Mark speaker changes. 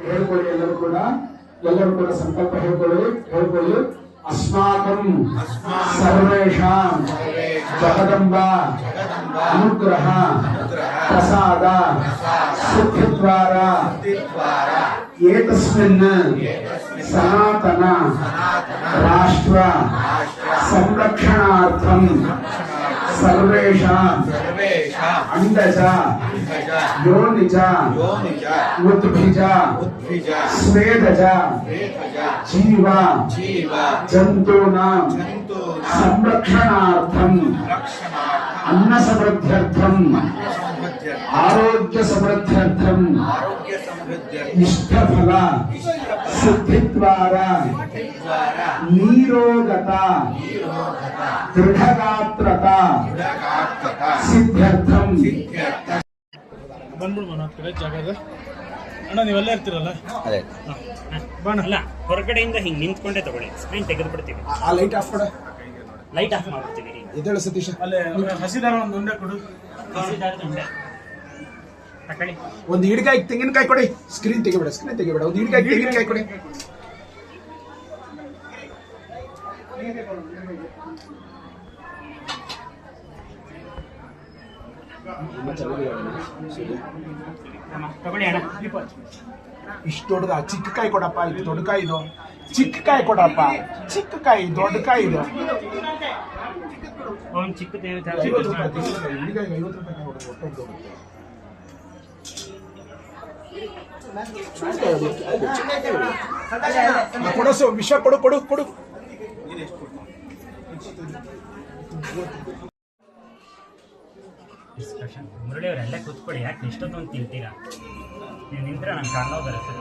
Speaker 1: ಹೇಳ್ಕೊಳ್ಳಿ. ಎಲ್ಲರೂ ಕೂಡ ಸಂಕಲ್ಪ ಹೇಳ್ಕೊಳ್ಳಿ. ಅಸ್ಮಾಕಂ ಸರ್ವೇಷಾಂ ಜಗದಂಬಾ ಅನುಗ್ರಹ ಪ್ರಸಾದ ಸಿದ್ಧಿದ್ವಾರ ಏತಸ್ಮಿನ್ ಸನಾತನ ರಾಷ್ಟ್ರ ಸಂರಕ್ಷಣಾರ್ಥಂ ಸರ್ವೇಷಾಂ ಅಂಡಜ ಯೋನಿಜ ಉದ್ಭಿಜ ಸ್ವೇದಜ ಜೀವ ಜಂತೂನಾಂ ಸಂರಕ್ಷಣಾರ್ಥಂ ಅನ್ನ ಸಮೃದ್ಧ್ಯರ್ಥಂ ಆರೋಗ್ಯ ಸಮೃದ್ಧ್ಯರ್ಥಂ ಇಷ್ಟಫಲ ಸಿದ್ಧಿದ್ವಾರ ನೀರೋಗತ ದೃಢಗಾತ್ರತ ಸಿದ್ಧ್ಯರ್ಥಂ.
Speaker 2: ಬಂದ್ಬಿಡು ಮನ ಕಡೆ ಜಾಗದ ಅಣ್ಣ ನೀವೆಲ್ಲ ಇರ್ತೀರಲ್ಲ
Speaker 3: ಅದೇ
Speaker 4: ಅಲ್ಲ ಹೊರಗಡೆಯಿಂದ ಹಿಂಗ್ ನಿಂತ್ಕೊಂಡೆ ತಗೊಳ್ಳಿ, ಸ್ಕ್ರೀನ್ ತೆಗೆದು ಬಿಡ್ತೀವಿ.
Speaker 1: ಆ ಲೈಟ್ ಆಫ್ ಮಾಡ,
Speaker 4: ಲೈಟ್ ಆಫ್ ಮಾಡ್ಬಿಡ್ತೀವಿ.
Speaker 1: ಎದ್ದೇಳು ಸತೀಶ.
Speaker 2: ಅಲ್ಲೇ ಹಸಿದಾರ ಒಂದು ಉಂಡೆ ಕೊಡು.
Speaker 4: ತಕೊಳ್ಳಿ.
Speaker 1: ಒಂದು ಹಿಡಿಕಾಯಿ ತೆಂಗಿನಕಾಯಿ ಕೊಡಿ. ಸ್ಕ್ರೀನ್ ತೆಗಿಬೇಡ. ಒಂದು ಹಿಡಿಕಾಯಿ ತೆಂಗಿನಕಾಯಿ ಕೊಡಿ.
Speaker 4: ತಗೊಳ್ಳಿ ಅಣ್ಣ.
Speaker 1: ಇಷ್ಟು ದೊಡ್ಡದ ಚಿಕ್ಕ ಕಾಯಿ ಕೊಡಪ್ಪ. ಇದು ದೊಡ್ಡ ಕಾಯಿ, ಇದು ಚಿಕ್ಕ ಕಾಯಿ ಕೊಡಪ್ಪ. ಚಿಕ್ಕ ಕಾಯಿ, ದೊಡ್ಡ ಕಾಯಿ ಇದು.
Speaker 4: ಒಂದು ಚಿಕ್ಕ
Speaker 1: ಹಿಡಿಕಾಯಿಗೆ 50 ರೂಪಾಯಿ ಕೊಡಸು. ವಿಷ ಕೊಡು.
Speaker 4: ಡಿಸ್ಕಷನ್. ಮುರಳಿ ಅವರೆಲ್ಲ ಕೂತ್ಕೊಳ್ಳಿ. ಯಾಕೆ ಇಷ್ಟೊಂದು ತಿಂತೀರಾ? ನೀವು ನಿಂತ್ರೆ ನಂಗೆ ಕಾಣೋ ಬರುತ್ತೆ.